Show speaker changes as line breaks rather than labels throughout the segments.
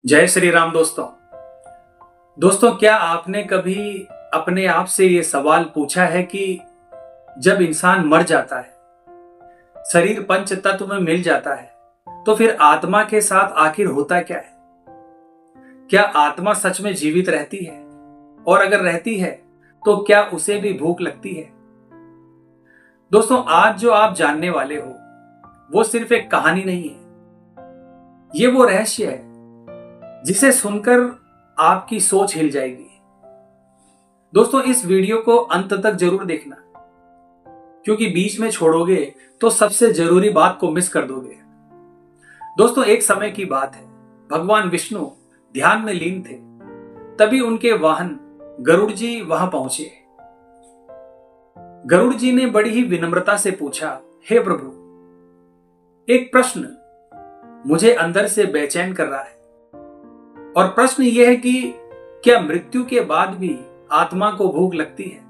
जय श्री राम दोस्तों क्या आपने कभी अपने आप से ये सवाल पूछा है कि जब इंसान मर जाता है, शरीर पंच तत्व में मिल जाता है, तो फिर आत्मा के साथ आखिर होता क्या है? क्या आत्मा सच में जीवित रहती है? और अगर रहती है तो क्या उसे भी भूख लगती है? दोस्तों, आज जो आप जानने वाले हो वो सिर्फ एक कहानी नहीं है, ये वो रहस्य है जिसे सुनकर आपकी सोच हिल जाएगी। दोस्तों, इस वीडियो को अंत तक जरूर देखना, क्योंकि बीच में छोड़ोगे तो सबसे जरूरी बात को मिस कर दोगे। दोस्तों, एक समय की बात है, भगवान विष्णु ध्यान में लीन थे। तभी उनके वाहन गरुड़ जी वहां पहुंचे। गरुड़ जी ने बड़ी ही विनम्रता से पूछा, हे प्रभु, एक प्रश्न मुझे अंदर से बेचैन कर रहा है, और प्रश्न यह है कि क्या मृत्यु के बाद भी आत्मा को भूख लगती है?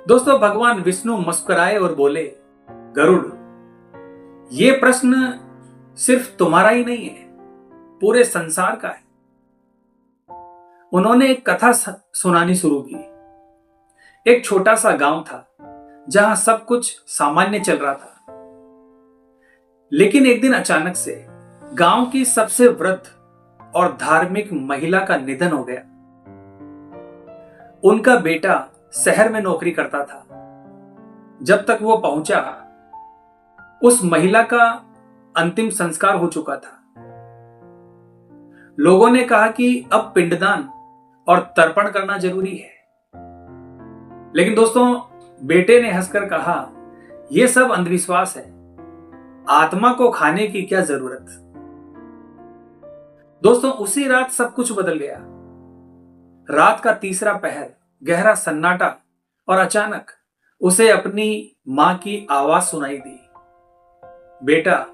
दोस्तों, भगवान विष्णु मुस्कुराए और बोले, गरुड़, यह प्रश्न सिर्फ तुम्हारा ही नहीं है, पूरे संसार का है। उन्होंने एक कथा सुनानी शुरू की। एक छोटा सा गांव था जहां सब कुछ सामान्य चल रहा था, लेकिन एक दिन अचानक से गांव की सबसे वृद्ध और धार्मिक महिला का निधन हो गया। उनका बेटा शहर में नौकरी करता था। जब तक वो पहुंचा, उस महिला का अंतिम संस्कार हो चुका था। लोगों ने कहा कि अब पिंडदान और तर्पण करना जरूरी है, लेकिन दोस्तों, बेटे ने हंसकर कहा, यह सब अंधविश्वास है, आत्मा को खाने की क्या जरूरत। दोस्तों, उसी रात सब कुछ बदल गया। रात का तीसरा पहर, गहरा सन्नाटा, और अचानक उसे अपनी मां की आवाज सुनाई दी, बेटा,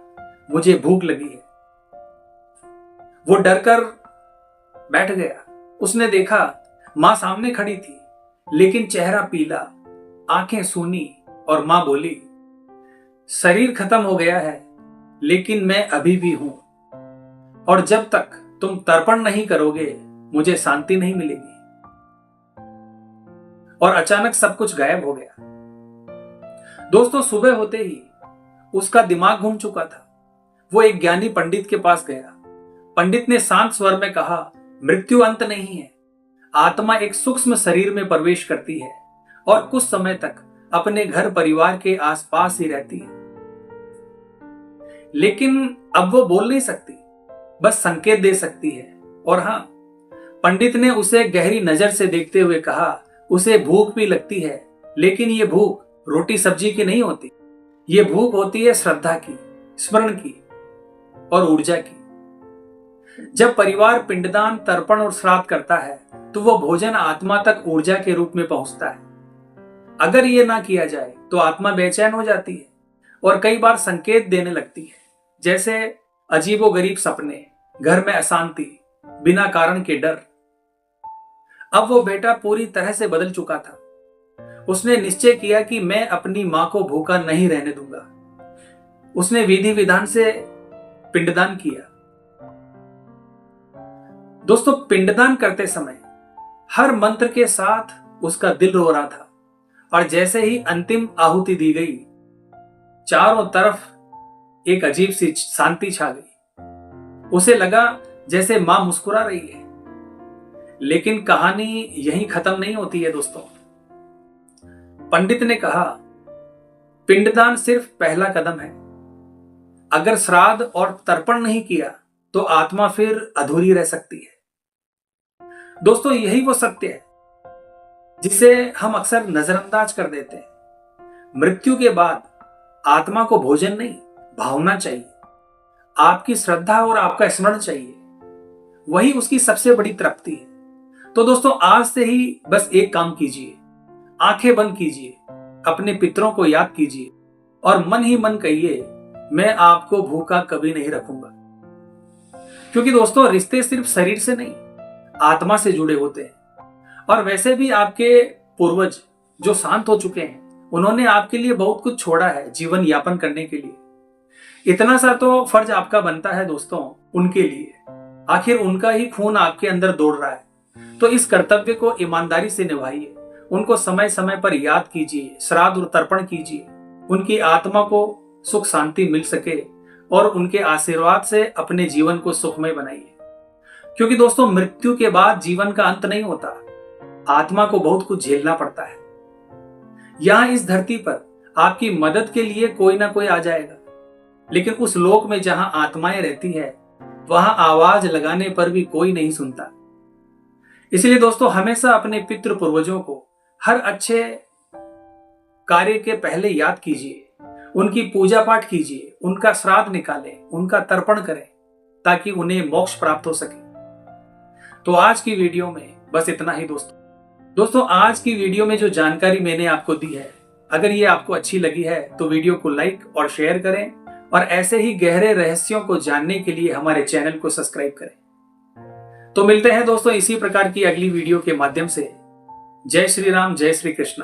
मुझे भूख लगी है। वो डरकर बैठ गया। उसने देखा मां सामने खड़ी थी, लेकिन चेहरा पीला, आंखें सूनी, और मां बोली, शरीर खत्म हो गया है, लेकिन मैं अभी भी हूं, और जब तक तुम तर्पण नहीं करोगे मुझे शांति नहीं मिलेगी। और अचानक सब कुछ गायब हो गया। दोस्तों, सुबह होते ही उसका दिमाग घूम चुका था। वो एक ज्ञानी पंडित के पास गया। पंडित ने शांत स्वर में कहा, मृत्यु अंत नहीं है, आत्मा एक सूक्ष्म शरीर में प्रवेश करती है और कुछ समय तक अपने घर परिवार के आसपास ही रहती है, लेकिन अब वो बोल नहीं सकती, बस संकेत दे सकती है। और हां, पंडित ने उसे गहरी नजर से देखते हुए कहा, उसे भूख भी लगती है, लेकिन ये भूख रोटी सब्जी की नहीं होती, ये भूख होती है श्रद्धा की, स्मरण की और ऊर्जा की। जब परिवार पिंडदान, तर्पण और श्राद्ध करता है तो वो भोजन आत्मा तक ऊर्जा के रूप में पहुंचता है। अगर ये ना किया जाए तो आत्मा बेचैन हो जाती है और कई बार संकेत देने लगती है, जैसे अजीबोगरीब सपने, घर में अशांति, बिना कारण के डर। अब वो बेटा पूरी तरह से बदल चुका था। उसने निश्चय किया कि मैं अपनी मां को भूखा नहीं रहने दूंगा। उसने विधि विधान से पिंडदान किया। दोस्तों, पिंडदान करते समय हर मंत्र के साथ उसका दिल रो रहा था, और जैसे ही अंतिम आहुति दी गई, चारों तरफ एक अजीब सी शांति छा गई। उसे लगा जैसे मां मुस्कुरा रही है। लेकिन कहानी यहीं खत्म नहीं होती है दोस्तों। पंडित ने कहा, पिंडदान सिर्फ पहला कदम है। अगर श्राद्ध और तर्पण नहीं किया तो आत्मा फिर अधूरी रह सकती है। दोस्तों, यही वो सत्य है जिसे हम अक्सर नजरअंदाज कर देते हैं। मृत्यु के बाद आत्मा को भोजन नहीं, भावना चाहिए। आपकी श्रद्धा और आपका स्मरण चाहिए, वही उसकी सबसे बड़ी तृप्ति है। तो दोस्तों, आज से ही बस एक काम कीजिए, आंखें बंद कीजिए, अपने पितरों को याद कीजिए और मन ही मन कहिए, मैं आपको भूखा कभी नहीं रखूंगा। क्योंकि दोस्तों, रिश्ते सिर्फ शरीर से नहीं, आत्मा से जुड़े होते हैं। और वैसे भी आपके पूर्वज जो शांत हो चुके हैं, उन्होंने आपके लिए बहुत कुछ छोड़ा है जीवन यापन करने के लिए। इतना सा तो फर्ज आपका बनता है दोस्तों उनके लिए। आखिर उनका ही खून आपके अंदर दौड़ रहा है, तो इस कर्तव्य को ईमानदारी से निभाइए। उनको समय समय पर याद कीजिए, श्राद्ध और तर्पण कीजिए, उनकी आत्मा को सुख शांति मिल सके और उनके आशीर्वाद से अपने जीवन को सुखमय बनाइए। क्योंकि दोस्तों, मृत्यु के बाद जीवन का अंत नहीं होता, आत्मा को बहुत कुछ झेलना पड़ता है। यहां इस धरती पर आपकी मदद के लिए कोई ना कोई आ जाएगा, लेकिन उस लोक में जहां आत्माएं रहती है वहां आवाज लगाने पर भी कोई नहीं सुनता। इसलिए दोस्तों, हमेशा अपने पितृ पूर्वजों को हर अच्छे कार्य के पहले याद कीजिए, उनकी पूजा पाठ कीजिए, उनका श्राद्ध निकालें, उनका तर्पण करें, ताकि उन्हें मोक्ष प्राप्त हो सके। तो आज की वीडियो में बस इतना ही दोस्तों, आज की वीडियो में जो जानकारी मैंने आपको दी है, अगर ये आपको अच्छी लगी है तो वीडियो को लाइक और शेयर करें, और ऐसे ही गहरे रहस्यों को जानने के लिए हमारे चैनल को सब्सक्राइब करें। तो मिलते हैं दोस्तों इसी प्रकार की अगली वीडियो के माध्यम से। जय श्री राम, जय श्री कृष्ण।